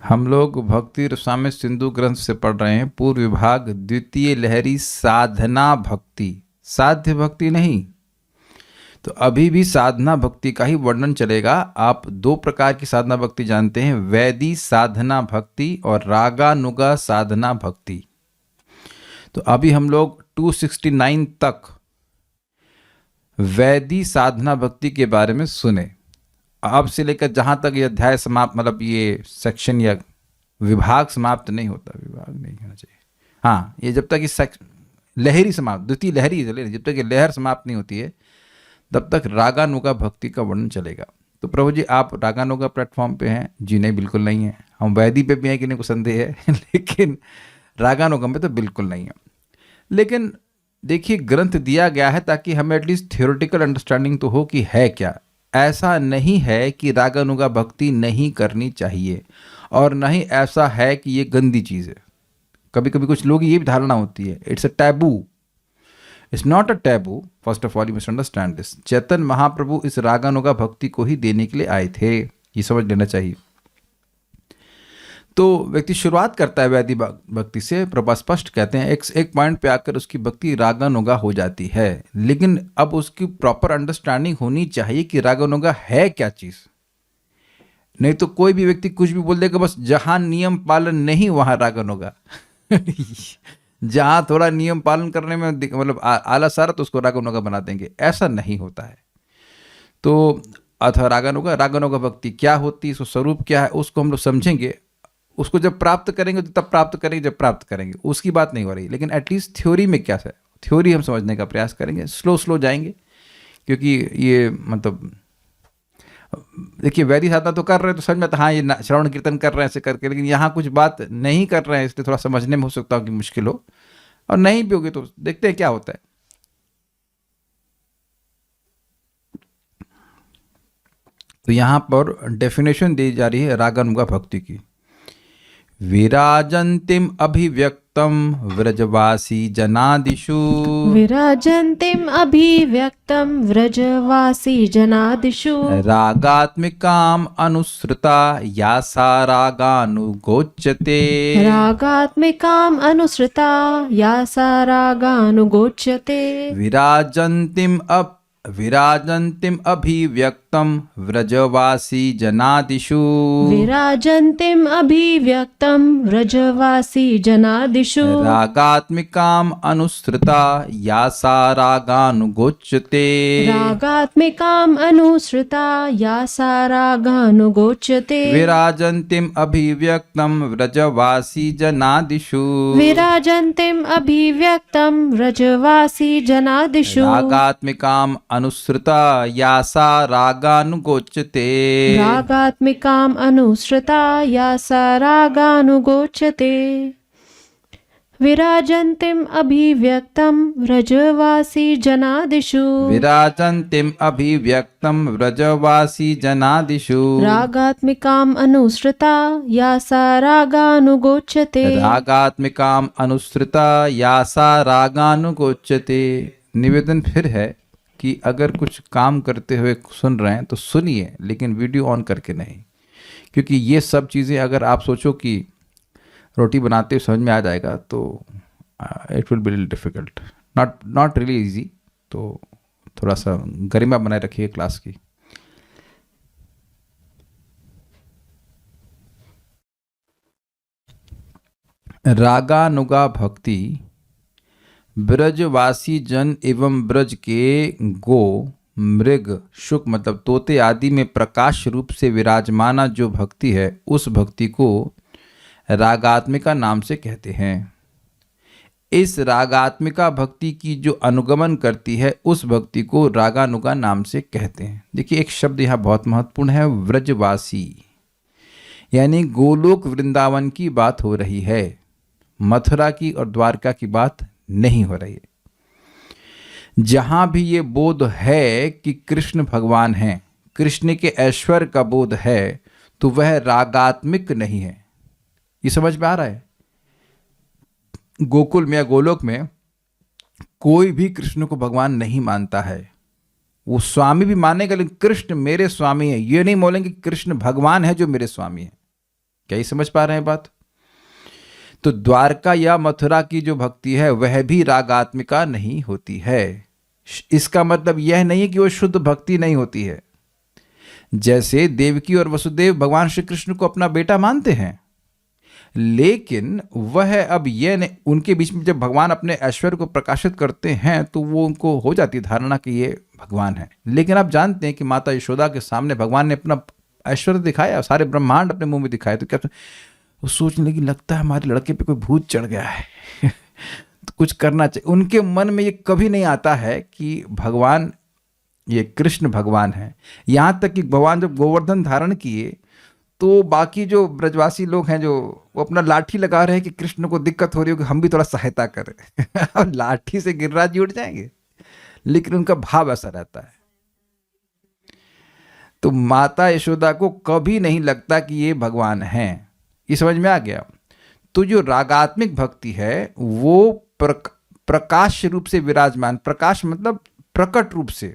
हम लोग भक्ति रसामृत सिंधु ग्रंथ से पढ़ रहे हैं पूर्व विभाग द्वितीय लहरी साधना भक्ति, साध्य भक्ति नहीं। तो अभी भी साधना भक्ति का ही वर्णन चलेगा। आप दो प्रकार की साधना भक्ति जानते हैं, वैदी साधना भक्ति और रागानुगा साधना भक्ति। तो अभी हम लोग 269 तक वैदी साधना भक्ति के बारे में सुने। अब से लेकर जहाँ तक ये अध्याय समाप्त, मतलब ये सेक्शन या विभाग समाप्त नहीं होता, विभाग नहीं होना चाहिए, हाँ, ये जब तक इस लहरी समाप्त, द्वितीय लहरी जब तक ये लहर समाप्त नहीं होती है तब तक रागानुगा भक्ति का वर्णन चलेगा। तो प्रभु जी आप रागानुगा प्लेटफॉर्म पे हैं? जी नहीं, बिल्कुल नहीं है। हम वैदी पे भी हैं कि नहीं, को संदेह है लेकिन रागानुगा में तो बिल्कुल नहीं है। लेकिन देखिए, ग्रंथ दिया गया है ताकि हमें एटलीस्ट थियोरेटिकल अंडरस्टैंडिंग तो हो कि है क्या। ऐसा नहीं है कि रागानुगा भक्ति नहीं करनी चाहिए, और न ही ऐसा है कि ये गंदी चीज़ है। कभी कभी कुछ लोग ये भी धारणा होती है, it's a taboo. It's not a taboo. First of all you must understand this. Chaitanya Mahaprabhu इस रागानुगा भक्ति को ही देने के लिए आए थे, ये समझ लेना चाहिए। तो व्यक्ति शुरुआत करता है वैदी भक्ति से, प्रभा स्पष्ट कहते हैं एक पॉइंट पे आकर उसकी भक्ति रागानुगा हो जाती है। लेकिन अब उसकी प्रॉपर अंडरस्टैंडिंग होनी चाहिए कि रागानुगा है क्या चीज़। नहीं तो कोई भी व्यक्ति कुछ भी बोल देगा, बस जहां नियम पालन नहीं वहां रागानुगा जहां थोड़ा नियम पालन करने में मतलब आलस आ रहा तो उसको रागानुगा बना देंगे। ऐसा नहीं होता है। तो अथा रागानुगा भक्ति क्या होती है, उसका स्वरूप क्या है, उसको हम लोग समझेंगे। उसको जब प्राप्त करेंगे तो तब प्राप्त करेंगे, जब प्राप्त करेंगे, उसकी बात नहीं हो रही। लेकिन एटलीस्ट थ्योरी में क्या है, थ्योरी हम समझने का प्रयास करेंगे। स्लो जाएंगे, क्योंकि ये मतलब देखिए, वैदिक साधना तो कर रहे हैं तो समझ में आता, हाँ ये श्रवण कीर्तन कर रहे हैं ऐसे करके, लेकिन यहाँ कुछ बात नहीं कर रहे हैं, इसलिए थोड़ा समझने में हो सकता है कि मुश्किल हो, और नहीं भी होगी तो देखते हैं क्या होता है। तो यहाँ पर डेफिनेशन दी जा रही है रागानुगा भक्ति की। विराजन्तिम अभिव्यक्तम व्रजवासी जनादिषु, विराजन्तिम अभिव्यक्तम व्रजवासी जनादिषु, रागात्मिकाम अनुसृता या सा रागानुगोच्यते, रागात्मिकाम अनुसृता या सा रागानुगोच्यते, विराजन्तिम अभिव्यक्तम व्रजवासी जनादिषु, विराजन्तिम अभिव्यक्तम व्रजवासी जनादिषु, रागात्मिकाम अनुसृता या सा रागानुगोच्यते, रागात्मिकाम अनुसृता या सा रागानुगोच्यते, विराजन्तिम अभिव्यक्तम व्रजवासी जनादिषु, विराजन्तिम अभिव्यक्तम व्रजवासी जनादिषु, रागात्मिकाम अनुसृता या सा रागानुगोच्यते, रागात्मिकाम अनुसृता या सा रागानुगोच्यते, विराजन्तिम अभिव्यक्तम व्रजवासी जनादिषु, विराजन्तिम अभिव्यक्तम व्रजवासी जनादिषु, रागात्मिकाम अनुसृता या सा रागानुगोच्यते, रागात्मिकाम अनुसृता या सा रागानुगोच्यते। निवेदन फिर है कि अगर कुछ काम करते हुए सुन रहे हैं तो सुनिए, लेकिन वीडियो ऑन करके नहीं, क्योंकि ये सब चीज़ें अगर आप सोचो कि रोटी बनाते हुए समझ में आ जाएगा तो it will be difficult, not really easy. तो थोड़ा सा गरिमा बनाए रखिए क्लास की। रागानुगा भक्ति ब्रजवासी जन एवं ब्रज के गो मृग शुक मतलब तोते आदि में प्रकाश रूप से विराजमाना जो भक्ति है, उस भक्ति को रागात्मिका नाम से कहते हैं। इस रागात्मिका भक्ति की जो अनुगमन करती है, उस भक्ति को रागानुगा नाम से कहते हैं। देखिए, एक शब्द यहाँ बहुत महत्वपूर्ण है, व्रजवासी, यानी गोलोक वृंदावन की बात हो रही है, मथुरा की और द्वारका की बात नहीं हो रही है। जहां भी ये बोध है कि कृष्ण भगवान हैं, कृष्ण के ऐश्वर्य का बोध है, तो वह रागात्मिक नहीं है। ये समझ में आ रहा है? गोकुल में या गोलोक में कोई भी कृष्ण को भगवान नहीं मानता है। वो स्वामी भी मानेगा, लेकिन कृष्ण मेरे स्वामी है ये नहीं बोलेंगे, कृष्ण भगवान है जो मेरे स्वामी है। क्या ये समझ पा रहे हैं बात? तो द्वारका या मथुरा की जो भक्ति है वह भी रागात्मिका नहीं होती है। इसका मतलब यह नहीं है कि वो शुद्ध भक्ति नहीं होती है। जैसे देवकी और वसुदेव भगवान श्री कृष्ण को अपना बेटा मानते हैं, लेकिन वह अब यह नहीं, उनके बीच में जब भगवान अपने ऐश्वर्य को प्रकाशित करते हैं तो वो उनको हो जाती है धारणा कि ये भगवान है। लेकिन आप जानते हैं कि माता यशोदा के सामने भगवान ने अपना ऐश्वर्य दिखाया, सारे ब्रह्मांड अपने मुंह में दिखाए, तो क्या वो सोचने लगी लगता है हमारे लड़के पे कोई भूत चढ़ गया है तो कुछ करना चाहिए। उनके मन में ये कभी नहीं आता है कि भगवान, ये कृष्ण भगवान है। यहाँ तक कि भगवान जब गोवर्धन धारण किए तो बाकी जो ब्रजवासी लोग हैं जो वो अपना लाठी लगा रहे हैं कि कृष्ण को दिक्कत हो रही हो कि हम भी थोड़ा सहायता करें और लाठी से गिरिराज जी उठ जाएंगे, लेकिन उनका भाव ऐसा रहता है। तो माता यशोदा को कभी नहीं लगता कि ये भगवान हैं। ये समझ में आ गया? तो जो रागात्मिक भक्ति है वो प्रकाश रूप से विराजमान, प्रकाश मतलब प्रकट रूप से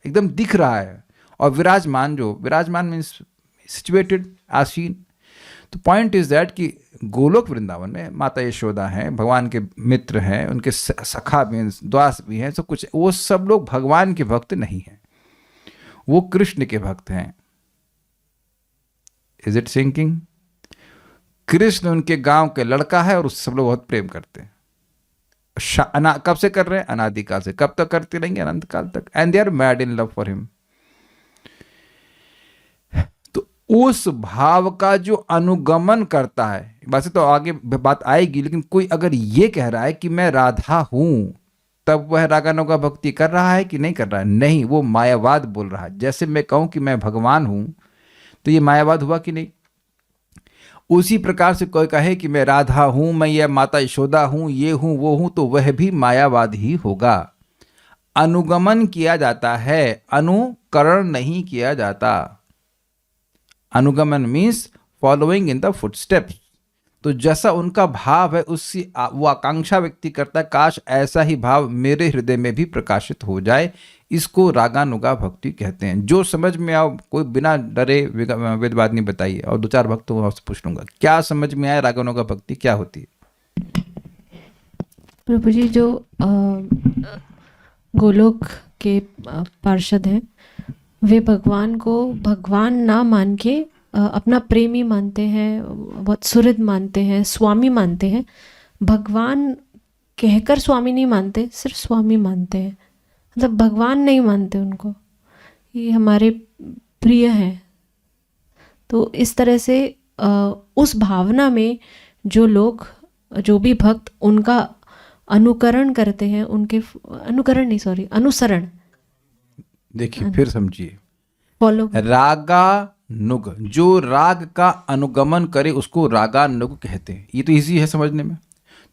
एकदम दिख रहा है, और विराजमान, जो विराजमान मीन्स सिचुएटेड, आसीन। तो पॉइंट इज दैट कि गोलोक वृंदावन में माता यशोदा हैं, भगवान के मित्र हैं, उनके सखा भी हैं, दास भी हैं, सब कुछ। वो सब लोग भगवान के भक्त नहीं हैं, वो कृष्ण के भक्त हैं। Is it sinking? कृष्ण उनके गांव के लड़का है और उससे सब लोग बहुत प्रेम करते हैं। कब से कर रहे हैं? अनादिकाल से। कब तक करते रहेंगे? अनंत काल तक। And they are mad in love for him. तो उस भाव का जो अनुगमन करता है, वैसे तो आगे बात आएगी, लेकिन कोई अगर ये कह रहा है कि मैं राधा हूं, तब वह रागानुगा भक्ति कर रहा है कि नहीं कर रहा है? नहीं, वो मायावाद बोल रहा है। जैसे मैं कहूं कि मैं भगवान हूं, तो ये मायावाद हुआ कि नहीं? उसी प्रकार से कोई कहे कि मैं राधा हूं, मैं ये माता यशोदा हूं, ये हूं, वो हूं, तो वह भी मायावाद ही होगा। अनुगमन किया जाता है, अनुकरण नहीं किया जाता। अनुगमन means following in the footsteps. तो जैसा उनका भाव है उससे वो आकांक्षा व्यक्ति करता है, काश ऐसा ही भाव मेरे हृदय में भी प्रकाशित हो जाए। इसको रागानुगा भक्ति कहते हैं। जो समझ में आओ, कोई बिना डरे वेदवाद नहीं बताइए, और दो चार भक्तों आपसे पूछ लूंगा क्या समझ में आया रागानुगा भक्ति क्या होती है? प्रभु जी, जो गोलोक के पार्षद हैं वे भगवान को भगवान ना मान के अपना प्रेमी मानते हैं, बहुत सुहृद मानते हैं, स्वामी मानते हैं। भगवान कहकर स्वामी नहीं मानते, सिर्फ स्वामी मानते हैं, मतलब भगवान नहीं मानते उनको, ये हमारे प्रिय हैं। तो इस तरह से उस भावना में जो लोग, जो भी भक्त उनका अनुकरण करते हैं, उनके अनुकरण नहीं, सॉरी, अनुसरण। देखिए फिर समझिए, फॉलो। रागानुग, जो राग का अनुगमन करे उसको रागानुग कहते हैं। ये तो इजी है समझने में।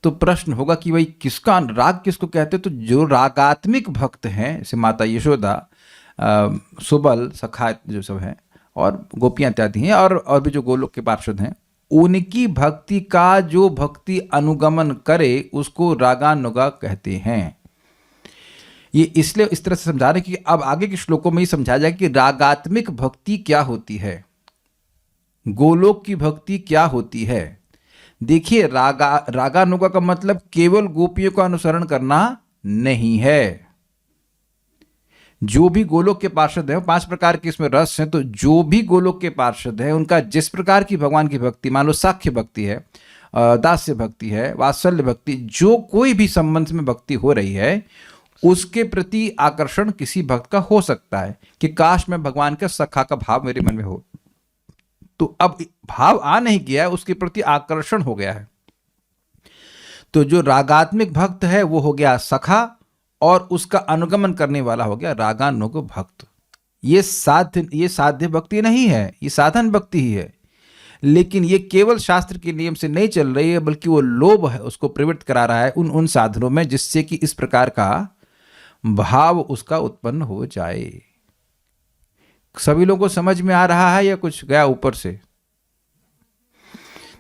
तो प्रश्न होगा कि भाई किसका राग किसको कहते हैं? तो जो रागात्मिक भक्त हैं, जैसे माता यशोदा, सुबल, सखा जो सब हैं, और गोपियां इत्यादि हैं, और भी जो गोलोक के पार्षद हैं, उनकी भक्ति का जो भक्ति अनुगमन करे उसको रागानुगा कहते हैं। ये इसलिए इस तरह से समझा रहे कि अब आगे के श्लोकों में ही समझा जाए कि रागात्मिक भक्ति क्या होती है, गोलोक की भक्ति क्या होती है। देखिए, रागानुगा का मतलब केवल गोपियों का अनुसरण करना नहीं है। जो भी गोलोक के पार्षद हैं, 5 प्रकार के इसमें रस हैं, तो जो भी गोलोक के पार्षद हैं उनका जिस प्रकार की भगवान की भक्ति, मान लो साख्य भक्ति है, दास्य भक्ति है, वात्सल्य भक्ति, जो कोई भी संबंध में भक्ति हो रही है, उसके प्रति आकर्षण किसी भक्त का हो सकता है कि काश मैं भगवान का सखा का भाव मेरे मन में हो। तो अब भाव आ नहीं गया, उसके प्रति आकर्षण हो गया है। तो जो रागात्मिक भक्त है वो हो गया सखा, और उसका अनुगमन करने वाला हो गया रागानुग भक्त। ये साध्य भक्ति नहीं है, ये साधन भक्ति ही है। लेकिन ये केवल शास्त्र के नियम से नहीं चल रही है, बल्कि वो लोभ है उसको प्रवृत्त करा रहा है उन साधनों में, जिससे कि इस प्रकार का भाव उसका उत्पन्न हो जाए। सभी लोगों को समझ में आ रहा है या कुछ गया ऊपर से?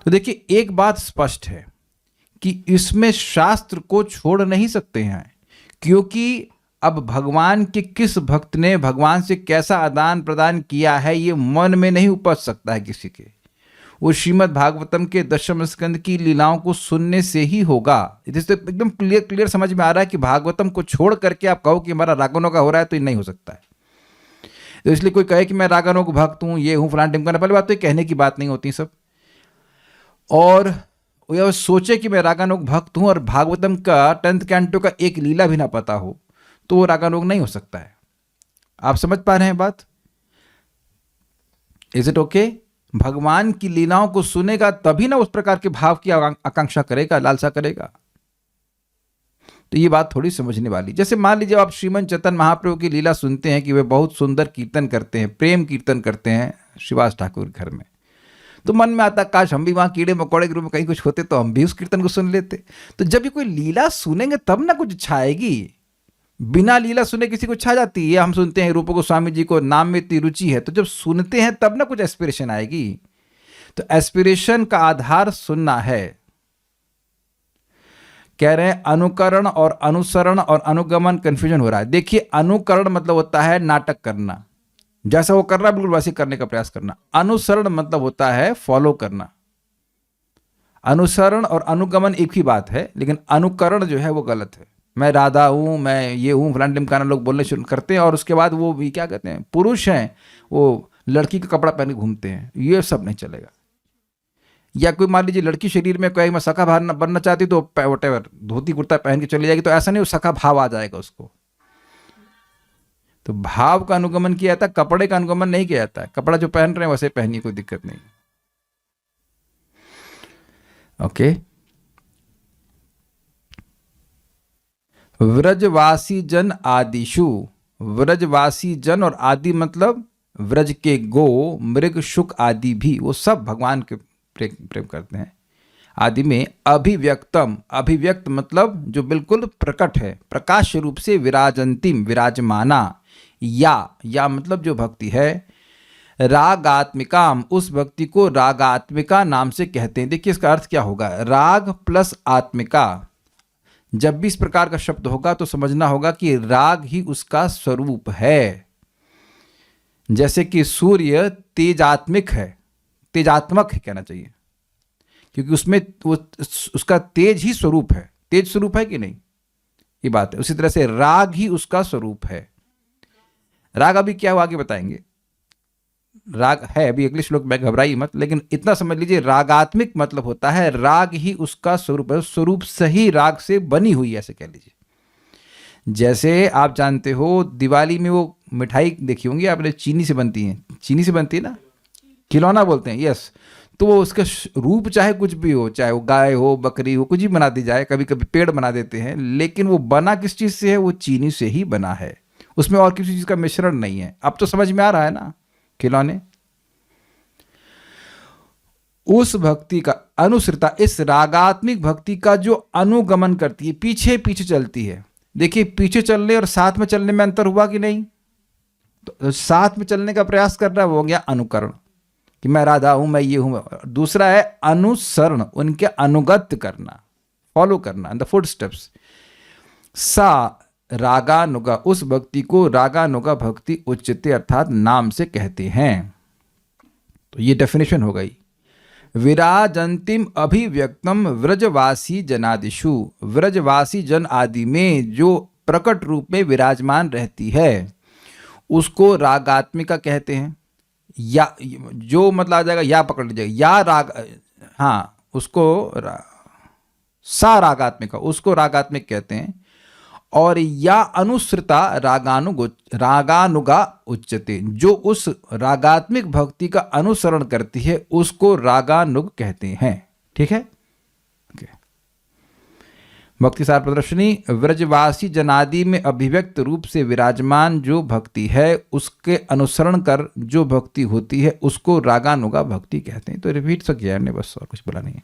तो देखिए, एक बात स्पष्ट है कि इसमें शास्त्र को छोड़ नहीं सकते हैं, क्योंकि अब भगवान के किस भक्त ने भगवान से कैसा आदान प्रदान किया है ये मन में नहीं उपज सकता है किसी के। वो श्रीमद् भागवतम के 10वें स्कंद की लीलाओं को सुनने से ही होगा। इससे तो एकदम क्लियर समझ में आ रहा है कि भागवतम को छोड़ करके आप कहो कि हमारा रागानुगा हो रहा है, तो ये नहीं हो सकता है। तो इसलिए कोई कहे कि मैं रागानुग भक्त हूँ, ये हूँ, फलान टिमकाना, पहले बात तो ये कहने की बात नहीं होती सब। और यह सोचे कि मैं रागानुग भक्त हूँ और भागवतम का 10th कैंटो का एक लीला भी ना पता हो, तो वो रागानुग नहीं हो सकता है। आप समझ पा रहे हैं बात? Is it okay? भगवान की लीलाओं को सुनेगा तभी ना उस प्रकार के भाव की आकांक्षा करेगा, लालसा करेगा। तो ये बात थोड़ी समझने वाली। जैसे मान लीजिए आप श्रीमन चैतन्य महाप्रभु की लीला सुनते हैं कि वे बहुत सुंदर कीर्तन करते हैं, प्रेम कीर्तन करते हैं श्रीवास ठाकुर घर में, तो मन में आता काश हम भी वहां कीड़े मकोड़े के रूप में कहीं कुछ होते तो हम भी उस कीर्तन को सुन लेते। तो जब ये कोई लीला सुनेंगे तब ना कुछ छाएगी। बिना लीला सुने किसी को छा जाती है। हम सुनते हैं रूप गोस्वामी जी को नाम में इतनी रुचि है, तो जब सुनते हैं तब ना कुछ एस्पिरेशन आएगी। तो एस्पिरेशन का आधार सुनना है। कह रहे हैं अनुकरण और अनुसरण और अनुगमन कंफ्यूजन हो रहा है। देखिए, अनुकरण मतलब होता है नाटक करना, जैसा वो कर रहा है बिल्कुल वैसे करने का प्रयास करना। अनुसरण मतलब होता है फॉलो करना। अनुसरण और अनुगमन एक ही बात है, लेकिन अनुकरण जो है वो गलत है। मैं राधा हूं, मैं ये हूं, फलान टिमकाना लोग बोलने शुरू करते हैं और उसके बाद वो भी क्या कहते हैं, पुरुष हैं, वो लड़की का कपड़ा पहन के घूमते हैं। ये सब नहीं चलेगा। या कोई मान लीजिए लड़की शरीर में कहे मैं सखा भाव बनना चाहती तो वटेवर धोती कुर्ता पहन के चली जाएगी, तो ऐसा नहीं वो सखा भाव आ जाएगा उसको। तो भाव का अनुगमन किया जाता है, कपड़े का अनुगमन नहीं किया जाता है। कपड़ा जो पहन रहे हैं वैसे पहनिए, कोई दिक्कत नहीं। ओके। व्रजवासी जन आदिशु, व्रजवासी जन और आदि मतलब व्रज के गो, मृग, शुक आदि भी, वो सब भगवान के प्रेम करते हैं। आदि में अभिव्यक्तम, अभिव्यक्त मतलब जो बिल्कुल प्रकट है, प्रकाश रूप से विराजंतिम, विराजमाना, या मतलब जो भक्ति है, रागात्मिकाम, उस भक्ति को रागात्मिका नाम से कहते हैं। देखिए इसका अर्थ क्या होगा, राग प्लस आत्मिका। जब भी इस प्रकार का शब्द होगा तो समझना होगा कि राग ही उसका स्वरूप है। जैसे कि सूर्य तेजात्मिक है, तेजात्मक है कहना चाहिए, क्योंकि उसमें वो उसका तेज ही स्वरूप है। तेज स्वरूप है कि नहीं, ये बात है। उसी तरह से राग ही उसका स्वरूप है। राग अभी क्या हुआ आगे बताएंगे। राग है अभी अगले श्लोक में, घबराइए मत, लेकिन इतना समझ लीजिए रागात्मिक मतलब होता है राग ही उसका स्वरूप है, स्वरूप सही राग से बनी हुई, ऐसे कह लीजिए। जैसे आप जानते हो दिवाली में वो मिठाई देखी होंगी आपने, चीनी से बनती है, चीनी से बनती है ना, खिलौना बोलते हैं, यस। तो वो उसका रूप चाहे कुछ भी हो, चाहे वो गाय हो, बकरी हो, कुछ भी बना दी जाए, कभी कभी पेड़ बना देते हैं, लेकिन वो बना किस चीज से है, वो चीनी से ही बना है, उसमें और किसी चीज का मिश्रण नहीं है। अब तो समझ में आ रहा है ना खिलौने। उस भक्ति का अनुसृता, इस रागात्मिक भक्ति का जो अनुगमन करती है, पीछे पीछे चलती है। देखिए पीछे चलने और साथ में चलने में अंतर हुआ कि नहीं। तो साथ में चलने का प्रयास कर रहा है वो हो गया अनुकरण, कि मैं राधा हूं, मैं ये हूं। दूसरा है अनुसरण, उनके अनुगत्य करना, फॉलो करना इन द फुट स्टेप्स। सा रागानुगा, उस भक्ति को रागानुगा भक्ति उच्चते अर्थात नाम से कहते हैं। तो ये डेफिनेशन हो गई। विराजंतिम अभिव्यक्तम व्रजवासी जनादिषु, व्रजवासी जन आदि में जो प्रकट रूप में विराजमान रहती है उसको रागात्मिका कहते हैं। या जो मतलब आ जाएगा, या पकड़ लीजिएगा, या राग, हाँ उसको सा रागात्मिका, उसको रागात्मिक कहते हैं। और या अनुसृता रागानुगा उच्चते, जो उस रागात्मिक भक्ति का अनुसरण करती है उसको रागानुग कहते हैं। ठीक है, भक्ति सार प्रदर्शनी। व्रजवासी जनादि में अभिव्यक्त रूप से विराजमान जो भक्ति है उसके अनुसरण कर जो भक्ति होती है उसको रागानुगा भक्ति कहते हैं। तो रिपीट सक ने बस, और कुछ बोला नहीं है।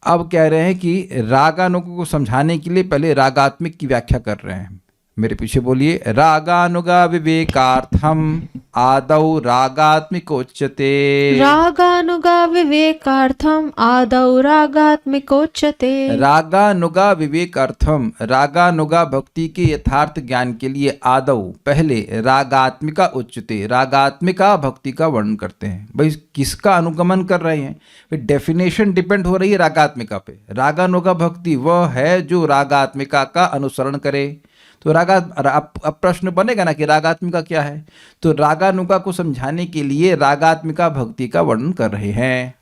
अब कह रहे हैं कि रागानुग को समझाने के लिए पहले रागात्मिक की व्याख्या कर रहे हैं। मेरे पीछे बोलिए, रागानुगा विवेकार्थम आदौ रागात्मिकोच्यते। रागानुगा विवेकार्थम आदौ रागात्मिकोच्यते। रागानुगा विवेकार्थम, रागानुगा भक्ति के यथार्थ ज्ञान के लिए आदौ पहले रागात्मिका उच्यते, रागात्मिका भक्ति का वर्णन करते हैं। भाई किसका अनुगमन कर रहे हैं? डेफिनेशन डिपेंड हो रही है रागात्मिका पे। रागानुगा भक्ति वह है जो रागात्मिका का अनुसरण करे। तो अब प्रश्न बनेगा ना कि रागात्मिका क्या है? तो रागानुगा को समझाने के लिए रागात्मिका भक्ति का वर्णन कर रहे हैं।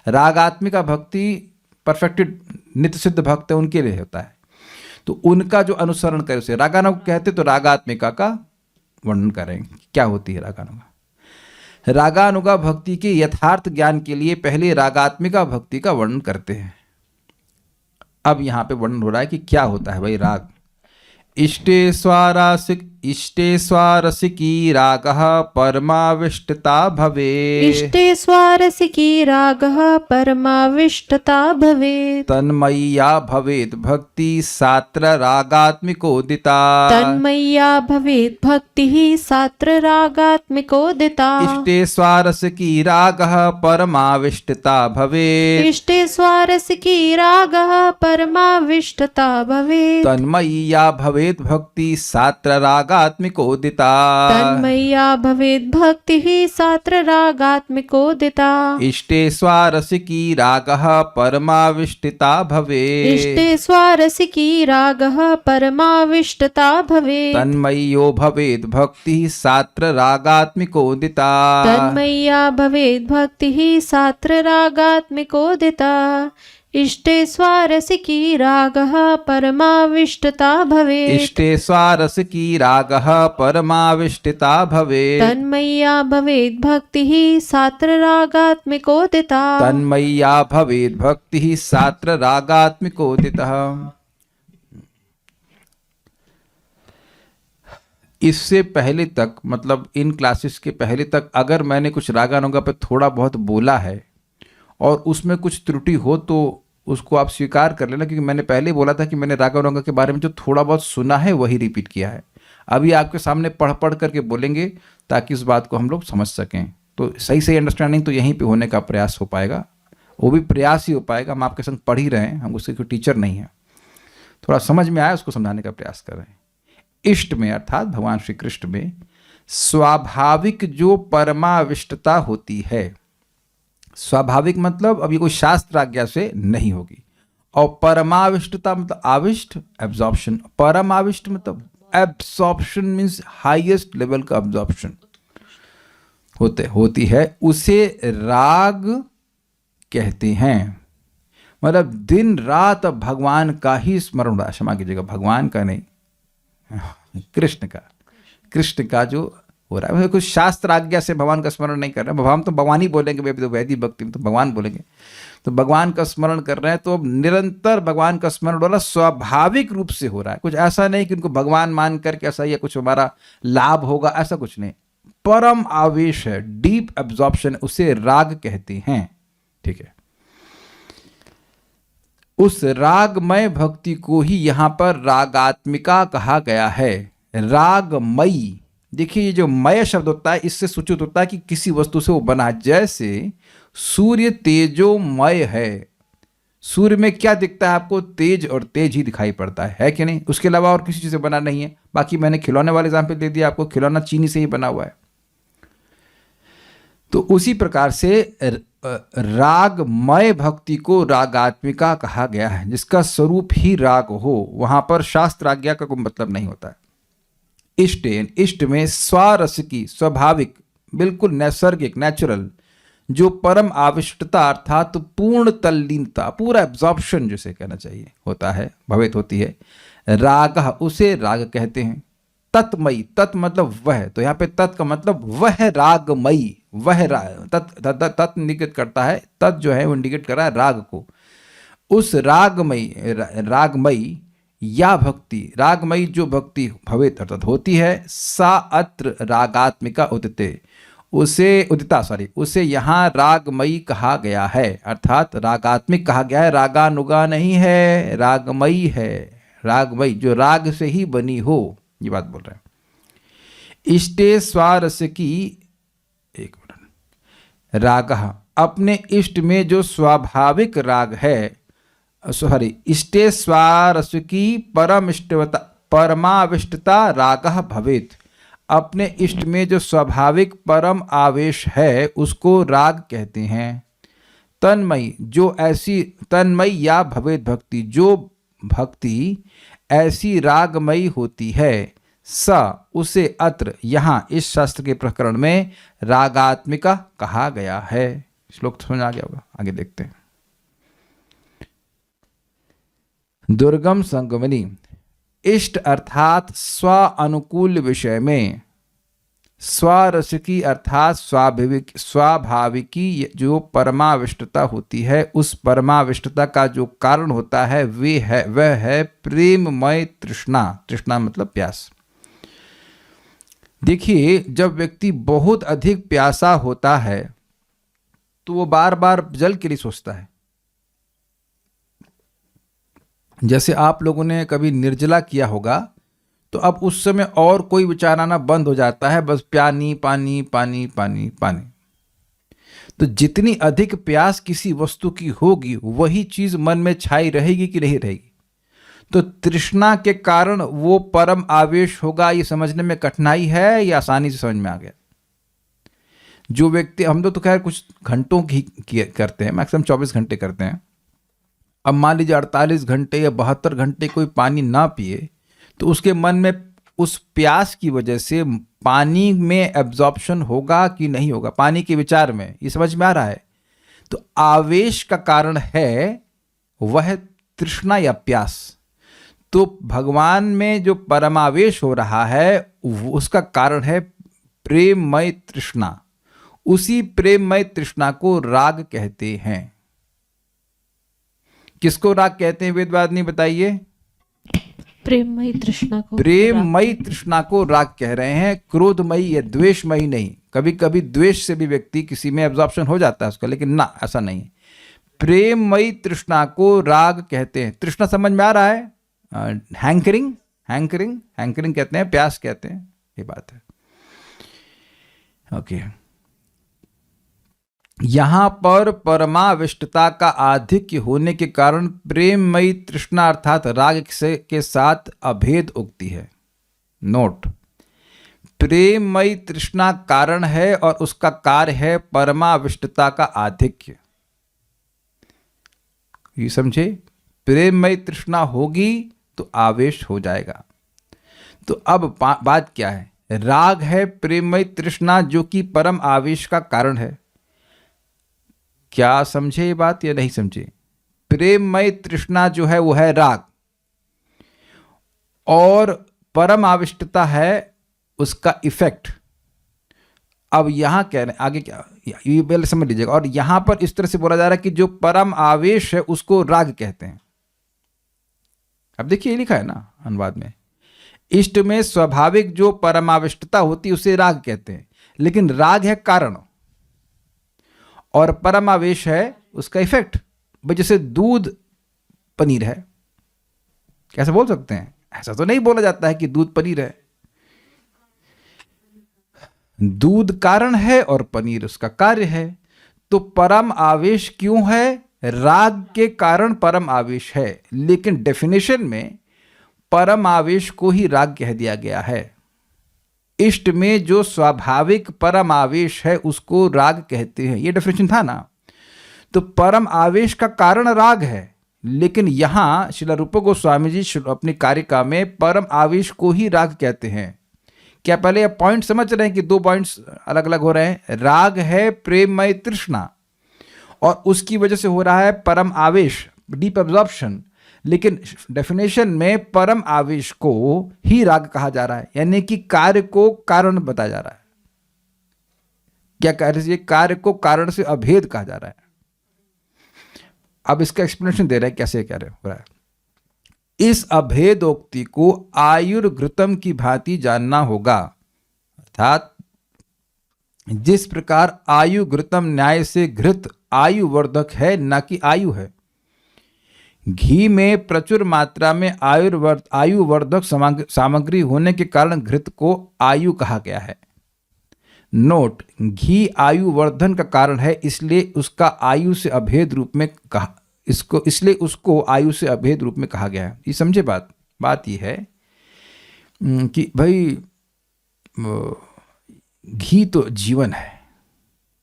रागात्मिका भक्ति परफेक्टेड नित्य सिद्ध भक्त है, उनके लिए होता है। तो उनका जो अनुसरण करे उसे रागानुगा कहते। तो रागात्मिका का वर्णन करेंगे, क्या होती है रागानुगा। रागानुगा भक्ति के यथार्थ ज्ञान के लिए पहले रागात्मिका भक्ति का वर्णन करते हैं। अब यहाँ पे वर्णन हो रहा है कि क्या होता है भाई राग। इष्टे स्वारसिकी रागः परमाविष्टता भवेत्। इष्टे स्वारसिकी रागः परमाविष्टता भवेत्। तन्मय्या भवेत् भक्ति सात्र रागात्मिकोदिता। तन्मय्या भवेत् भक्तिः सात्र रागात्मिकोदिता। इष्टे स्वारसिकी रागः परमाविष्टता भवेत्। इष्टे स्वारसिकी रागः परमाविष्टता भवेत्। तन्मय्या भवेत् भक्ति सात्र रागात्मिकोदिता। तन्मय्या भवेत् भक्तिः सात्र रागात्मिकोदिता। इष्टे स्वारसिकी रागः परमाविष्टिता भवेत्। इष्टे स्वारसिकी रागः परमाविष्टता भवेत्। तन्मय्यो भवेत् भक्तिः सात्र रागात्मिकोदिता। तन्मय्या भवेत् भक्तिः सात्र रागात्मिकोदिता। इष्टे स्वारसिकी रागः परमाविष्टता भवेत्। इष्टे स्वारसिकी रागः परमाविष्टिता भवेत्। तन्मय्या भवेत् भक्तिः सात्र रागात्मिकोदिता। तन्मय्या भवेत् भक्तिः सात्र रागात्मिकोदितः। इससे पहले तक, मतलब इन क्लासेस के पहले तक, अगर मैंने कुछ रागानुगा पे थोड़ा बहुत बोला है और उसमें कुछ त्रुटि हो तो उसको आप स्वीकार कर लेना, क्योंकि मैंने पहले बोला था कि मैंने रागानुगा के बारे में जो थोड़ा बहुत सुना है वही रिपीट किया है। अभी आपके सामने पढ़ पढ़ करके बोलेंगे ताकि इस बात को हम लोग समझ सकें। तो सही सही अंडरस्टैंडिंग तो यहीं पे होने का प्रयास हो पाएगा, वो भी प्रयास ही हो पाएगा। हम आपके संग पढ़ ही रहे हैं, हम उसके कोई टीचर नहीं है। थोड़ा समझ में आया उसको समझाने का प्रयास कर रहे हैं। इष्ट में अर्थात भगवान श्री कृष्ण में स्वाभाविक जो परमाविष्टता होती है, स्वाभाविक मतलब अब ये कोई शास्त्र आज्ञा से नहीं होगी, और परमाविष्टता मतलब आविष्ट एब्जॉर्प्शन। परमाविष्ट मतलब एब्जॉर्प्शन मीन्स हाईएस्ट लेवल का एब्जॉर्प्शन होती है, उसे राग कहते हैं। मतलब दिन रात भगवान का ही स्मरण हो रहा है, क्षमा कीजिएगा भगवान का नहीं, कृष्ण का जो हो रहा है। कुछ शास्त्र आज्ञा से भगवान का स्मरण नहीं कर रहे हैं। हम तो भगवान ही बोलेंगे, तो वैदिक भक्ति में तो भगवान बोलेंगे, तो भगवान का स्मरण कर रहे हैं। तो अब निरंतर भगवान का स्मरण हो रहा है, स्वाभाविक रूप से हो रहा है। कुछ ऐसा नहीं कि उनको भगवान मान करके ऐसा या कुछ हमारा लाभ होगा, ऐसा कुछ नहीं। परम आवेश है, डीप एब्जॉर्प्शन, उसे राग कहते हैं। ठीक है, उस रागमय भक्ति को ही यहाँ पर रागात्मिका कहा गया है। रागमयी, देखिए ये जो मय शब्द होता है इससे सूचित होता है कि किसी वस्तु से वो बना। जैसे सूर्य तेजोमय है, सूर्य में क्या दिखता है आपको? तेज, और तेज ही दिखाई पड़ता है कि नहीं? उसके अलावा और किसी चीज से बना नहीं है। बाकी मैंने खिलौने वाले एग्जाम्पल दे दिया आपको, खिलौना चीनी से ही बना हुआ है। तो उसी प्रकार से रागमय भक्ति को रागात्मिका कहा गया है, जिसका स्वरूप ही राग हो। वहां पर शास्त्र आज्ञा का कोई मतलब नहीं होता है। इष्ट में स्वारसिकी, स्वाभाविक, बिल्कुल नैसर्गिक, नेचुरल, जो परम आविष्टता अर्थात पूर्ण तल्लीनता, पूरा एब्जॉर्प्शन जिसे कहना चाहिए होता है, भवेत होती है। राग, उसे राग कहते हैं। तत्मयी, तत् मतलब वह, तो यहाँ पे तत् का मतलब वह रागमयी, वह राग, तत् इंडिकेट करता है, तत् जो है वो इंडिकेट कर रहा है राग को। उस रागमयी या भक्ति, रागमयी जो भक्ति भवेत अर्थात होती है, सा अत्र रागात्मिका उदिते, उसे यहाँ रागमयी कहा गया है, अर्थात रागात्मिक कहा गया है। रागानुगा नहीं है, रागमयी है। रागमयी जो राग से ही बनी हो, ये बात बोल रहे हैं। इष्टे स्वारस की, एक मिनट, रागः, अपने इष्ट में जो स्वाभाविक राग है, सॉरी, इष्टे स्वारस की परमाविष्टता रागः भवेत, अपने इष्ट में जो स्वाभाविक परम आवेश है उसको राग कहते हैं। तन्मयी, जो ऐसी, तन्मयी या भवेत भक्ति, जो भक्ति ऐसी रागमयी होती है, स, उसे अत्र, यहाँ इस शास्त्र के प्रकरण में रागात्मिका कहा गया है। श्लोक समझ आ गया होगा, आगे देखते हैं। दुर्गम संगमनी, इष्ट अर्थात स्व अनुकूल विषय में, स्वरसिकी अर्थात स्वाभाविकी जो परमाविष्टता होती है, उस परमाविष्टता का जो कारण होता है वह है प्रेममय तृष्णा। तृष्णा मतलब प्यास। देखिए, जब व्यक्ति बहुत अधिक प्यासा होता है तो वो बार बार जल के लिए सोचता है। जैसे आप लोगों ने कभी निर्जला किया होगा तो अब उस समय और कोई विचार आना बंद हो जाता है, बस पानी पानी पानी पानी पानी। तो जितनी अधिक प्यास किसी वस्तु की होगी वही चीज मन में छाई रहेगी कि नहीं रहेगी। तो तृष्णा के कारण वो परम आवेश होगा, ये समझने में कठिनाई है या आसानी से समझ में आ गया? जो व्यक्ति, हम तो खैर कुछ घंटों की करते हैं, मैक्सिमम 24 घंटे करते हैं। अब मान लीजिए 48 घंटे या 72 घंटे कोई पानी ना पिए तो उसके मन में उस प्यास की वजह से पानी में एब्जॉर्प्शन होगा कि नहीं होगा, पानी के विचार में, ये समझ में आ रहा है? तो आवेश का कारण है वह तृष्णा या प्यास। तो भगवान में जो परमावेश हो रहा है उसका कारण है प्रेममय तृष्णा। उसी प्रेममय तृष्णा को राग कहते हैं। किसको राग कहते हैं वेदवाद ने बताइए? प्रेममयी तृष्णा को, प्रेममयी तृष्णा को राग कह रहे हैं, क्रोधमयी या द्वेषमयी नहीं। कभी कभी द्वेष से भी व्यक्ति किसी में एब्जॉर्प्शन हो जाता है उसका, लेकिन ना, ऐसा नहीं। प्रेममयी तृष्णा को राग कहते हैं। तृष्णा समझ में आ रहा है? हैंकरिंग, हैंकरिंग, हैंकरिंग कहते हैं, प्यास कहते हैं, ये बात है। ओके, यहां पर परमाविष्टता का आधिक्य होने के कारण प्रेममयी तृष्णा अर्थात राग के साथ अभेद उक्ति है। नोट, प्रेममयी तृष्णा कारण है और उसका कार्य है परमाविष्टता का आधिक्य। ये समझे? प्रेममयी तृष्णा होगी तो आवेश हो जाएगा। तो अब बात क्या है? राग है प्रेममयी तृष्णा जो कि परम आवेश का कारण है। क्या समझे ये बात या नहीं समझे? प्रेममय तृष्णा जो है वो है राग, और परम आविष्टता है उसका इफेक्ट। अब यहां कह रहे हैं आगे क्या, ये पहले समझ लीजिएगा। और यहां पर इस तरह से बोला जा रहा है कि जो परम आवेश है उसको राग कहते हैं। अब देखिए ये लिखा है ना अनुवाद में, इष्ट में स्वाभाविक जो परमाविष्टता होती है उसे राग कहते हैं, लेकिन राग है कारण और परमावेश है उसका इफेक्ट। भाई जैसे दूध पनीर है, कैसे बोल सकते हैं? ऐसा तो नहीं बोला जाता है कि दूध पनीर है। दूध कारण है और पनीर उसका कार्य है। तो परम आवेश क्यों है? राग के कारण परम आवेश है, लेकिन डेफिनेशन में परम आवेश को ही राग कह दिया गया है। इष्ट में जो स्वाभाविक परम आवेश है उसको राग कहते हैं, ये डेफिनेशन था ना। तो परम आवेश का कारण राग है, लेकिन यहां श्रील रूप गोस्वामी जी अपनी कारिका में परम आवेश को ही राग कहते हैं। क्या पहले ये पॉइंट समझ रहे हैं कि दो पॉइंट्स अलग अलग हो रहे हैं? राग है प्रेममय तृष्णा और उसकी वजह से हो रहा है परम आवेश, डीप एब्जॉर्प्शन, लेकिन डेफिनेशन में परम आवेश को ही राग कहा जा रहा है, यानी कि कार्य को कारण बताया जा रहा है। क्या कार्य? कार्य को कारण से अभेद कहा जा रहा है। अब इसका एक्सप्लेनेशन दे रहे हैं कैसे क्या हो रहा है। इस अभेदोक्ति को आयुर्घृतम की भांति जानना होगा, अर्थात जिस प्रकार आयुघृतम न्याय से घृत आयुवर्धक है न कि आयु है। घी में प्रचुर मात्रा में आयुवर्धक सामग्री होने के कारण घृत को आयु कहा गया है। नोट, घी आयुवर्धन का कारण है, इसलिए उसका आयु से अभेद रूप में कहा इसलिए उसको आयु से अभेद रूप में कहा गया है। ये समझे बात ये है कि भाई घी तो जीवन है।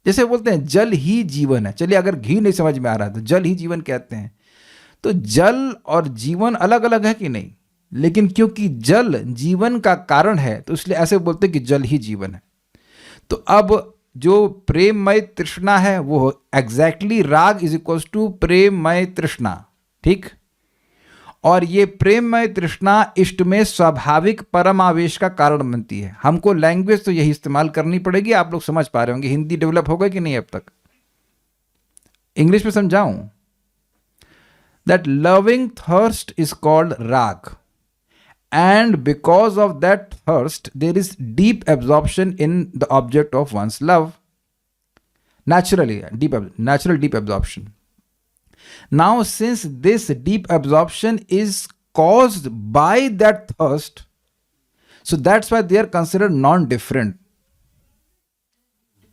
जैसे बोलते हैं जल ही जीवन है। चलिए, अगर घी नहीं समझ में आ रहा है तो जल ही जीवन कहते हैं। तो जल और जीवन अलग अलग है कि नहीं? लेकिन क्योंकि जल जीवन का कारण है तो इसलिए ऐसे बोलते हैं कि जल ही जीवन है। तो अब जो प्रेममय तृष्णा है वो एग्जैक्टली राग इज इक्वल्स टू प्रेममय तृष्णा, ठीक। और ये प्रेममय तृष्णा इष्ट में स्वाभाविक परम आवेश का कारण बनती है। हमको लैंग्वेज तो यही इस्तेमाल करनी पड़ेगी। आप लोग समझ पा रहे होंगे। हिंदी डेवलप हो गई कि नहीं अब तक? इंग्लिश में समझाऊं? That loving thirst is called raag, and because of that thirst there is deep absorption in the object of one's love, natural deep absorption. Now since this deep absorption is caused by that thirst, so that's why they are considered non-different.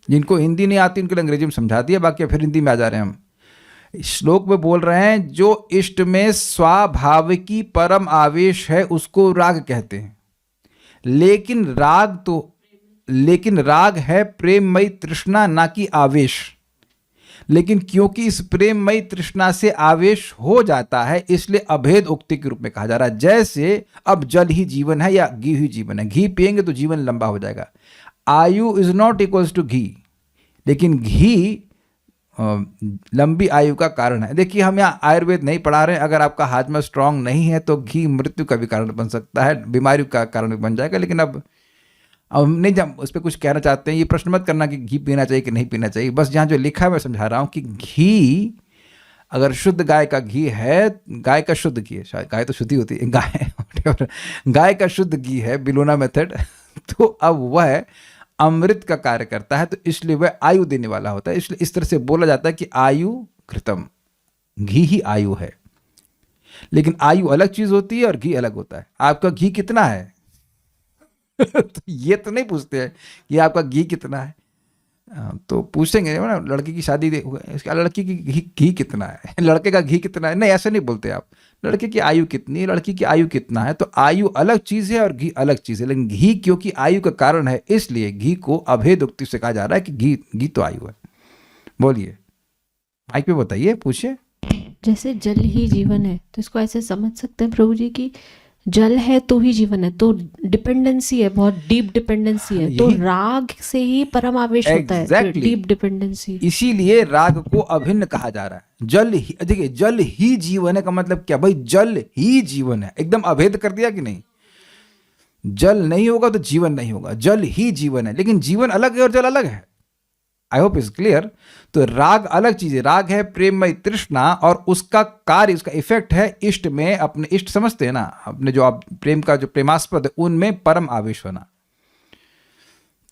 जिनको हिंदी नहीं आती उनके लिए अंग्रेजी में समझा दिया, बाकी फिर हिंदी में आ जा रहे हैं हम। श्लोक में बोल रहे हैं जो इष्ट में स्वाभाविकी परम आवेश है उसको राग कहते हैं। लेकिन राग है प्रेममयी तृष्णा, ना कि आवेश। लेकिन क्योंकि इस प्रेममयी तृष्णा से आवेश हो जाता है इसलिए अभेद उक्ति के रूप में कहा जा रहा है। जैसे अब जल ही जीवन है या घी ही जीवन है। घी पिएंगे तो जीवन लंबा हो जाएगा। आयु इज नॉट इक्वल्स टू घी, लेकिन घी लंबी आयु का कारण है। देखिए, हम यहाँ आयुर्वेद नहीं पढ़ा रहे हैं। अगर आपका हाजमा स्ट्रांग नहीं है तो घी मृत्यु का भी कारण बन सकता है, बीमारी का कारण भी बन जाएगा। लेकिन अब हम नहीं जब उस पर कुछ कहना चाहते हैं। ये प्रश्न मत करना कि घी पीना चाहिए कि नहीं पीना चाहिए। बस यहाँ जो लिखा है मैं समझा रहा हूँ कि घी अगर शुद्ध गाय का घी है, गाय का शुद्ध घी है, शायद गाय तो शुद्धि होती है, गाय का शुद्ध घी है, बिलोना मेथड, तो अब वह अमृत का कार्य करता है, तो इसलिए वह आयु देने वाला होता है। इसलिए इस तरह से बोला जाता है कि आयु घृतम, घी ही आयु है। लेकिन आयु अलग चीज होती है और घी अलग होता है। आपका घी कितना है? तो ये तो नहीं पूछते हैं कि आपका घी कितना है। तो पूछेंगे ना, लड़की की शादी इसका लड़की की घी कितना है, लड़के का घी कितना है, नहीं ऐसे नहीं बोलते आप। लड़के की आयु कितनी है, लड़की की आयु कितना है। तो आयु अलग चीज है और घी अलग चीज है। लेकिन घी क्योंकि आयु का कारण है इसलिए घी को अभेद उक्ति से कहा जा रहा है कि घी तो आयु है। बोलिए, माइक पे बताइए, पूछिए। जैसे जल ही जीवन है तो इसको ऐसे समझ सकते हैं प्रभु जी की जल है तो ही जीवन है, तो डिपेंडेंसी है, बहुत डीप डिपेंडेंसी है। तो राग से ही परम आवेश होता है, डीप डिपेंडेंसी। इसीलिए राग को अभिन्न कहा जा रहा है। जल ही, देखिए, जल ही जीवन है का मतलब क्या भाई? जल ही जीवन है, एकदम अभेद कर दिया कि नहीं। जल नहीं होगा तो जीवन नहीं होगा, जल ही जीवन है। लेकिन जीवन अलग है और जल अलग है। I hope is clear. तो राग अलग चीज है। राग है प्रेममय तृष्णा और उसका कार्य, उसका इफेक्ट है इष्ट में, अपने इष्ट समझते हैं ना, अपने जो आप प्रेम का जो प्रेमास्पद है उनमें परम आवेश होना।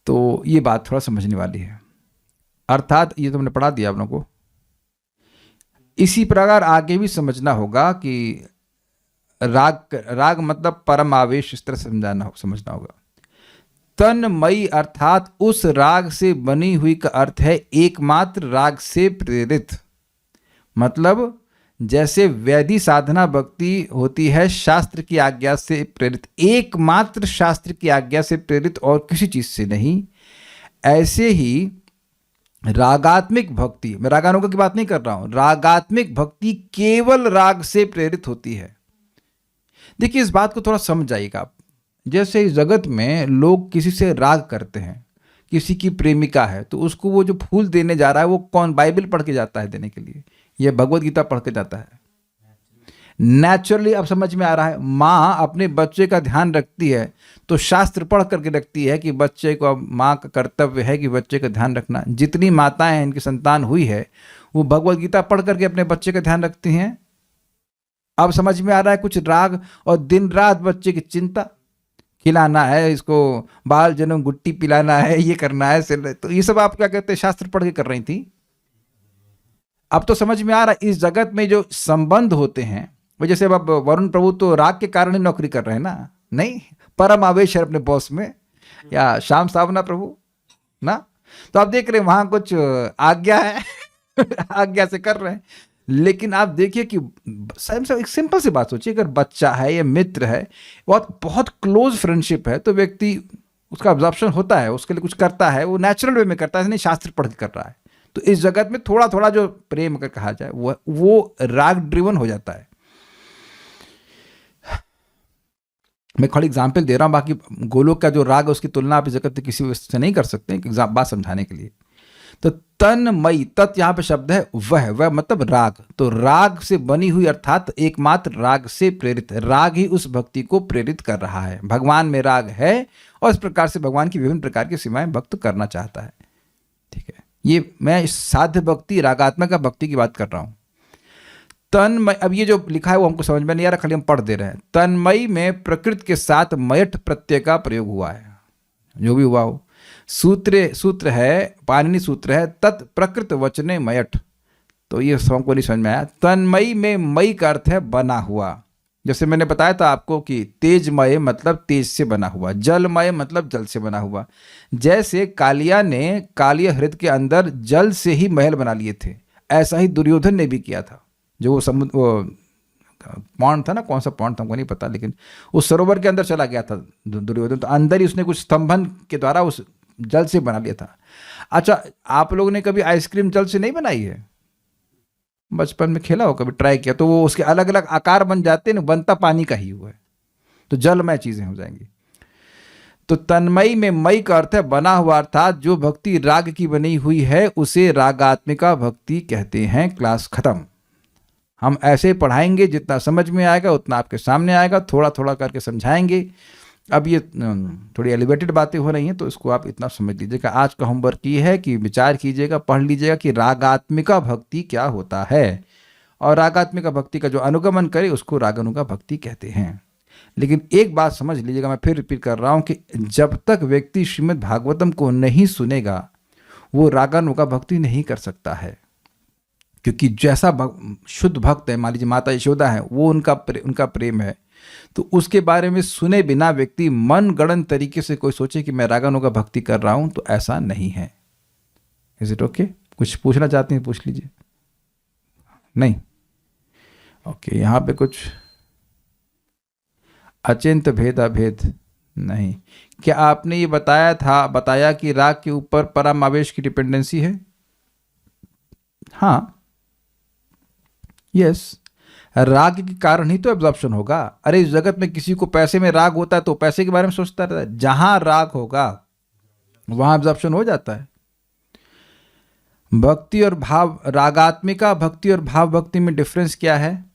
तो ये बात थोड़ा समझने वाली है। अर्थात ये तो हमने पढ़ा दिया आप लोगों को। इसी प्रकार आगे भी समझना होगा कि राग मतलब परम आवेश, इस तरह समझना होगा। तन्मयी अर्थात उस राग से बनी हुई का अर्थ है एकमात्र राग से प्रेरित। मतलब जैसे वैधि साधना भक्ति होती है शास्त्र की आज्ञा से प्रेरित, एकमात्र शास्त्र की आज्ञा से प्रेरित और किसी चीज से नहीं, ऐसे ही रागात्मिक भक्ति, मैं रागानुगा की बात नहीं कर रहा हूं, रागात्मिक भक्ति केवल राग से प्रेरित होती है। देखिए, इस बात को थोड़ा समझ जाइएगा आप। जैसे इस जगत में लोग किसी से राग करते हैं, किसी की प्रेमिका है तो उसको वो जो फूल देने जा रहा है वो कौन? बाइबल पढ़ के जाता है देने के लिए, या भगवत गीता पढ़ के जाता है? नेचुरली अब समझ में आ रहा है। माँ अपने बच्चे का ध्यान रखती है तो शास्त्र पढ़ करके रखती है कि बच्चे को, माँ का कर्तव्य है कि बच्चे का ध्यान रखना। जितनी माताएं इनकी संतान हुई है वो भगवत गीता पढ़ करके अपने बच्चे का ध्यान रखती हैं। अब समझ में आ रहा है कुछ राग, और दिन रात बच्चे की चिंता, खिलाना है इसको, बाल जन्म गुट्टी पिलाना है, ये करना है। तो ये सब आप क्या कहते हैं, शास्त्र पढ़ के कर रही थी? अब तो समझ में आ रहा है, इस जगत में जो संबंध होते हैं वो, जैसे अब वरुण प्रभु तो राग के कारण ही नौकरी कर रहे हैं ना, नहीं परम आवेश है अपने बॉस में, या श्याम सावना प्रभु ना, तो आप देख रहे हैं वहां कुछ आज्ञा है आज्ञा से कर रहे हैं। लेकिन आप देखिए कि एक सिंपल सी बात सोचिए, अगर बच्चा है या मित्र है, बहुत बहुत क्लोज फ्रेंडशिप है, तो व्यक्ति उसका अब्जॉर्प्शन होता है, उसके लिए कुछ करता है, वो नेचुरल वे में करता है, नहीं शास्त्र पढ़ के कर रहा है। तो इस जगत में थोड़ा थोड़ा जो प्रेम अगर कहा जाए वो राग ड्रिवन हो जाता है। मैं खाली एग्जाम्पल दे रहा हूँ, बाकी गोलोक का जो राग है उसकी तुलना आप इस जगत में किसी वस्तु से नहीं कर सकते, एक बात समझाने के लिए। तो तन्मयी, तत् यहाँ पे शब्द है, वह मतलब राग, तो राग से बनी हुई अर्थात एकमात्र राग से प्रेरित, राग ही उस भक्ति को प्रेरित कर रहा है। भगवान में राग है और इस प्रकार से भगवान की विभिन्न प्रकार की सीमाएं भक्त करना चाहता है। ठीक है, ये मैं साध्य भक्ति रागात्मक भक्ति की बात कर रहा हूं। तन्मय, अब ये जो लिखा है वो हमको समझ में नहीं आ रहा, खाली हम पढ़ दे रहे हैं। तन्मयी में प्रकृति के साथ मयठ प्रत्यय का प्रयोग हुआ है, जो भी हुआ हो। सूत्र है, पाणिनि सूत्र है, तत् प्रकृत वचने मयठ, तो ये हमको नहीं समझ में आया। तन्मयी में मई का अर्थ है बना हुआ, जैसे मैंने बताया था आपको कि तेजमय मतलब तेज से बना हुआ, जलमय मतलब जल से बना हुआ। जैसे कालिया ने कालिया हृदय के अंदर जल से ही महल बना लिए थे, ऐसा ही दुर्योधन ने भी किया था। जो वो समुद्र, वो पौंड था ना, कौन सा पौंड था हमको नहीं पता, लेकिन उस सरोवर के अंदर चला गया था दुर्योधन, तो अंदर ही उसने कुछ स्तंभन के द्वारा उस जल से बना लिया था। अच्छा, आप लोगों ने कभी आइसक्रीम जल से नहीं बनाई है? बचपन में खेला हो, कभी ट्राई किया, तो वो उसके अलग अलग आकार बन जाते हैं ना, बनता पानी का ही हुआ है, तो जलमय चीजें हो जाएंगी। तो तन्मयी में मई का अर्थ है बना हुआ, अर्थात जो भक्ति राग की बनी हुई है उसे रागात्मिका भक्ति कहते हैं। क्लास खत्म। हम ऐसे पढ़ाएंगे, जितना समझ में आएगा उतना आपके सामने आएगा, थोड़ा थोड़ा करके समझाएंगे। अब ये थोड़ी एलिवेटेड बातें हो रही हैं, तो इसको आप इतना समझ लीजिएगा। आज का होमवर्क ये है कि विचार कीजिएगा, पढ़ लीजिएगा कि रागात्मिका भक्ति क्या होता है, और रागात्मिका भक्ति का जो अनुगमन करे उसको रागानुगा भक्ति कहते हैं। लेकिन एक बात समझ लीजिएगा, मैं फिर रिपीट कर रहा हूँ कि जब तक व्यक्ति श्रीमद् भागवतम को नहीं सुनेगा वो रागानुगा भक्ति नहीं कर सकता है। क्योंकि जैसा शुद्ध भक्त है, मान लीजिए माता यशोदा है, वो उनका प्रेम है, तो उसके बारे में सुने बिना व्यक्ति मन गणन तरीके से कोई सोचे कि मैं रागानुगा भक्ति कर रहा हूं, तो ऐसा नहीं है। Is it okay? कुछ पूछना चाहते हैं पूछ लीजिए। नहीं? ओके, यहां पे कुछ अचिंत भेदा भेद नहीं। क्या आपने ये बताया कि राग के ऊपर परम आवेश की डिपेंडेंसी है? हाँ, यस, राग के कारण ही तो एब्जॉर्प्शन होगा। अरे इस जगत में किसी को पैसे में राग होता है तो पैसे के बारे में सोचता रहता है, जहां राग होगा वहां एब्जॉर्प्शन हो जाता है। भक्ति और भाव, रागात्मिका भक्ति और भाव भक्ति में डिफरेंस क्या है?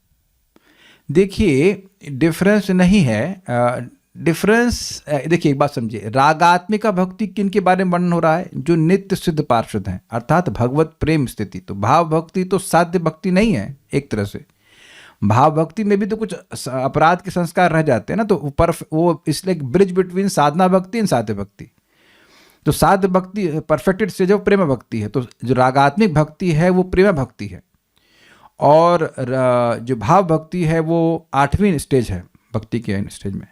देखिए, डिफरेंस नहीं है। डिफरेंस देखिए, एक बात समझिए, रागात्मिका भक्ति किन के बारे में वर्णन हो रहा है? जो नित्य सिद्ध पार्षद हैं, अर्थात भगवत प्रेम स्थिति। तो भाव भक्ति तो साध्य भक्ति नहीं है एक तरह से। भाव भक्ति में भी तो कुछ अपराध के संस्कार रह जाते हैं ना, तो वो इसलिए ब्रिज बिटवीन साधना भक्ति एंड साध्य भक्ति। तो साध्य भक्ति परफेक्टेड स्टेज ऑफ प्रेम भक्ति है, तो जो रागात्मिक भक्ति है वो प्रेम भक्ति है, और जो भाव भक्ति है वो 8वीं स्टेज है भक्ति के स्टेज में।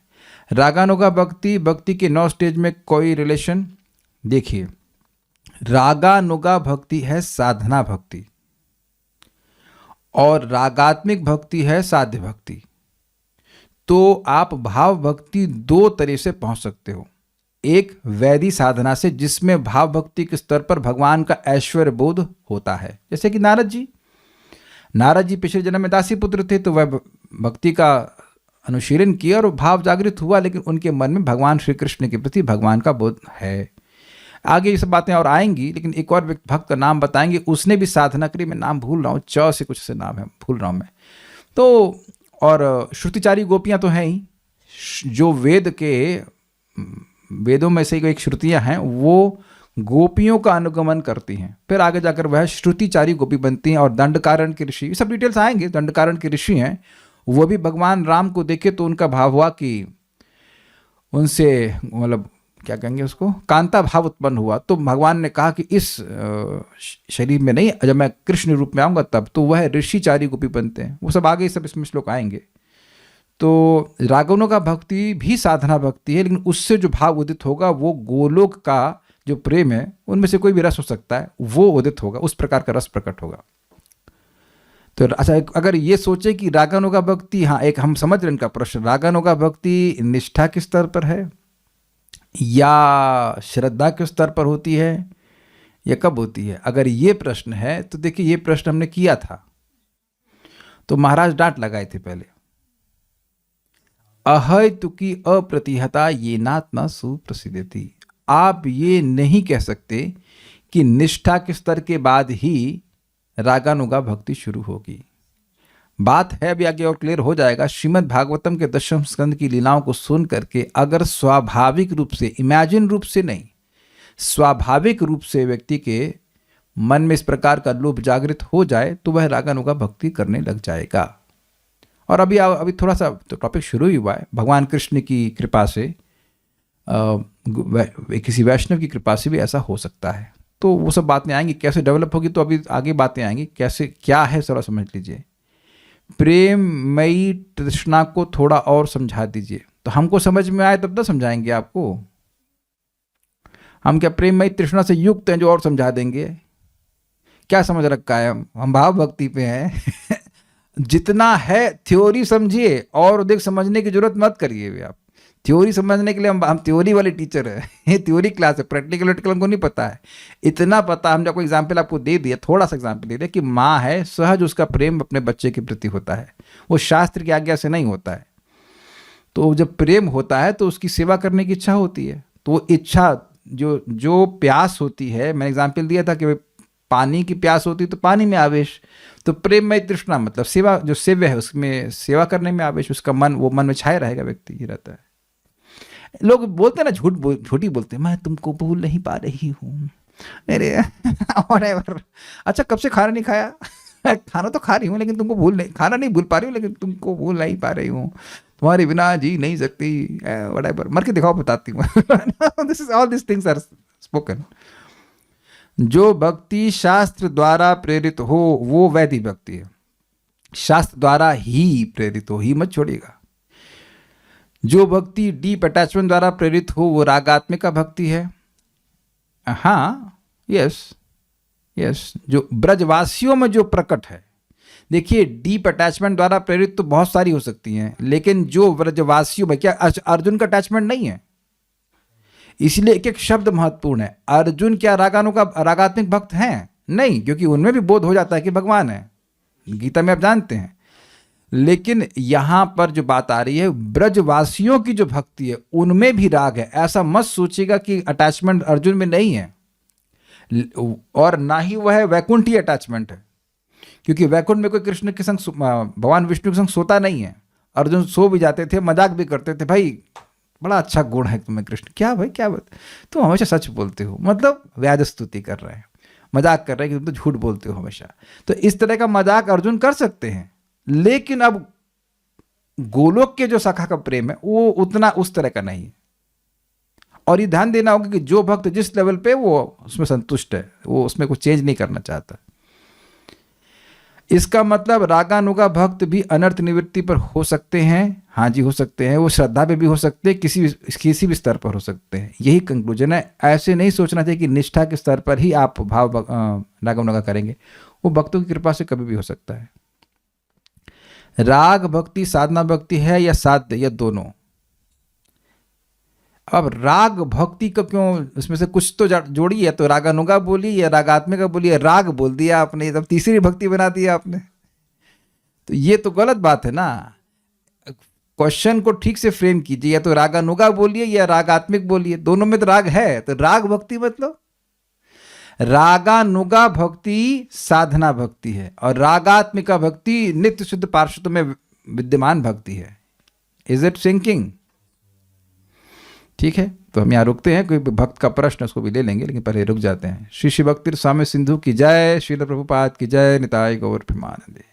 रागानुगा भक्ति के 9 स्टेज में कोई रिलेशन? देखिए, रागानुगा भक्ति है साधना भक्ति और रागात्मिक भक्ति है साध्य भक्ति। तो आप भाव भक्ति 2 तरह से पहुंच सकते हो। एक वैदिक साधना से, जिसमें भाव भक्ति के स्तर पर भगवान का ऐश्वर्य बोध होता है, जैसे कि नारद जी पिछले जन्म में दासी पुत्र थे, तो वह भक्ति का अनुशीलन किया और भाव जागृत हुआ, लेकिन उनके मन में भगवान श्री कृष्ण के प्रति भगवान का बोध है। आगे ये सब बातें और आएंगी, लेकिन एक और भक्त का नाम बताएंगे, उसने भी साधना करी, मैं नाम भूल रहा हूँ, च से कुछ से नाम है, भूल रहा हूँ मैं। तो और श्रुतिचारी गोपियाँ तो हैं ही, जो वेदों में से एक श्रुतियाँ हैं, वो गोपियों का अनुगमन करती हैं, फिर आगे जाकर वह श्रुतिचारी गोपी बनती हैं। और दंडकारण्य के ऋषि, ये सब डिटेल्स आएंगे, दंडकारण्य के ऋषि हैं, वो भी भगवान राम को देखे तो उनका भाव हुआ कि उनसे मतलब क्या कहेंगे उसको, कांता भाव उत्पन्न हुआ, तो भगवान ने कहा कि इस शरीर में नहीं, जब मैं कृष्ण रूप में आऊँगा तब, तो वह ऋषिचारी गोपी बनते हैं, वो सब आगे सब इसमें श्लोक आएंगे। तो रागवनों का भक्ति भी साधना भक्ति है, लेकिन उससे जो भाव उदित होगा वो गोलोक का जो प्रेम है, उनमें से कोई भी रस हो सकता है, वो उदित होगा, उस प्रकार का रस प्रकट होगा। तो अच्छा, अगर ये सोचे कि रागानुगा का भक्ति, हाँ एक हम समझ रहे हैं इनका प्रश्न, रागानुगा का भक्ति निष्ठा के स्तर पर है या श्रद्धा के स्तर पर होती है या कब होती है, अगर ये प्रश्न है तो देखिए ये प्रश्न हमने किया था तो महाराज डांट लगाए थे पहले, अहैतुकी अप्रतिहता ये नात न सुप्रसिद्धति। आप ये नहीं कह सकते कि निष्ठा के स्तर के बाद ही रागानुगा भक्ति शुरू होगी। बात है अभी आगे और क्लियर हो जाएगा। श्रीमद् भागवतम के 10वें स्कंद की लीलाओं को सुन करके अगर स्वाभाविक रूप से, इमेजिन रूप से नहीं, स्वाभाविक रूप से व्यक्ति के मन में इस प्रकार का लोभ जागृत हो जाए तो वह रागानुगा भक्ति करने लग जाएगा। और अभी थोड़ा सा तो टॉपिक शुरू ही हुआ है, भगवान कृष्ण की कृपा से किसी वैष्णव की कृपा से भी ऐसा हो सकता है। तो वो सब बातें आएंगी, कैसे डेवलप होगी तो अभी आगे बातें आएंगी, कैसे क्या है जरा समझ लीजिए। प्रेममयी तृष्णा को थोड़ा और समझा दीजिए, तो हमको समझ में आए तब तो समझाएंगे आपको। हम क्या प्रेममयी तृष्णा से युक्त हैं जो और समझा देंगे? क्या समझ रखा है, हम भाव भक्ति पे हैं। जितना है थ्योरी समझिए और अधिक समझने की जरूरत मत करिए। आप थ्योरी समझने के लिए हम थ्योरी वाले टीचर है, ये थ्योरी क्लास है, प्रैक्टिकल हमको नहीं पता है। इतना पता, हम जब कोई एग्जाम्पल आपको दे दिया, थोड़ा सा एग्जाम्पल दे दिया कि माँ है, सहज उसका प्रेम अपने बच्चे के प्रति होता है, वो शास्त्र की आज्ञा से नहीं होता है। तो जब प्रेम होता है तो उसकी सेवा करने की इच्छा होती है, तो वो इच्छा जो प्यास होती है, मैंने एग्जाम्पल दिया था कि पानी की प्यास होती है तो पानी में आवेश, तो प्रेम में तृष्णा मतलब सेवा, जो सेव्य है उसमें सेवा करने में आवेश, उसका मन वो मन में छाया रहेगा, व्यक्ति ही रहता है। लोग बोलते हैं ना, झूठी बोलते हैं, मैं तुमको भूल नहीं पा रही हूँ, अरे whatever। अच्छा कब से खाना नहीं खाया? खाना तो खा रही हूँ लेकिन तुमको खाना नहीं भूल पा रही हूँ, लेकिन तुमको भूल नहीं पा रही हूँ, तुम्हारे बिना जी नहीं सकती, whatever। मर के दिखाओ, बताती हूँ। This is all this things are spoken. जो भक्ति शास्त्र द्वारा प्रेरित हो वो वैदिक भक्ति है, शास्त्र द्वारा ही प्रेरित हो, ही मत छोड़िएगा। जो भक्ति डीप अटैचमेंट द्वारा प्रेरित हो वो रागात्मिका भक्ति है। हाँ, यस, जो ब्रजवासियों में जो प्रकट है, देखिए डीप अटैचमेंट द्वारा प्रेरित तो बहुत सारी हो सकती हैं, लेकिन जो ब्रजवासियों में, क्या अर्जुन का अटैचमेंट नहीं है? इसलिए एक एक शब्द महत्वपूर्ण है। अर्जुन क्या रागात्मिक भक्त हैं? नहीं, क्योंकि उनमें भी बोध हो जाता है कि भगवान है, गीता में आप जानते हैं। लेकिन यहां पर जो बात आ रही है, ब्रजवासियों की जो भक्ति है उनमें भी राग है। ऐसा मत सोचिएगा कि अटैचमेंट अर्जुन में नहीं है, और ना ही वह वैकुंठी अटैचमेंट है, क्योंकि वैकुंठ में कोई कृष्ण के संग, भगवान विष्णु के संग सोता नहीं है। अर्जुन सो भी जाते थे, मजाक भी करते थे, भाई बड़ा अच्छा गुण है तुम्हें कृष्ण, क्या भाई क्या बात, तुम हमेशा सच बोलते हो, मतलब व्याज स्तुति कर रहे हैं, मजाक कर रहे हैं कि तुम तो झूठ बोलते हो हमेशा। तो इस तरह का मजाक अर्जुन कर सकते हैं, लेकिन अब गोलोक के जो सखा का प्रेम है वो उतना उस तरह का नहीं है। और ये ध्यान देना होगा कि जो भक्त जिस लेवल पे वो उसमें संतुष्ट है, वो उसमें कुछ चेंज नहीं करना चाहता। इसका मतलब रागानुगा भक्त भी अनर्थ निवृत्ति पर हो सकते हैं। हाँ जी, हो सकते हैं। वो श्रद्धा पे भी हो सकते हैं, किसी भी स्तर पर हो सकते हैं। यही कंक्लूजन है। ऐसे नहीं सोचना चाहिए कि निष्ठा के स्तर पर ही आप भाव रागानुगा करेंगे, वो भक्तों की कृपा से कभी भी हो सकता है। राग भक्ति साधना भक्ति है या साध्य, या दोनों? अब राग भक्ति का क्यों, इसमें से कुछ तो जोड़िए, या तो रागानुगा बोली या रागात्मिका बोली, राग बोल दिया आपने, तब तीसरी भक्ति बना दिया आपने, तो ये तो गलत बात है ना। क्वेश्चन को ठीक से फ्रेम कीजिए, या तो रागानुगा बोलिए या रागात्मिक बोलिए, दोनों में तो राग है। तो राग भक्ति मतलब रागानुगा भक्ति साधना भक्ति है, और रागात्मिका भक्ति नित्य शुद्ध पार्षद में विद्यमान भक्ति है। Is it sinking? ठीक है, तो हम यहाँ रुकते हैं। कोई भक्त का प्रश्न उसको भी ले लेंगे, लेकिन पहले रुक जाते हैं। श्री भक्ति स्वामी सिंधु की जय, श्रील प्रभुपाद की जय, निताय गौर प्रेमानंदे।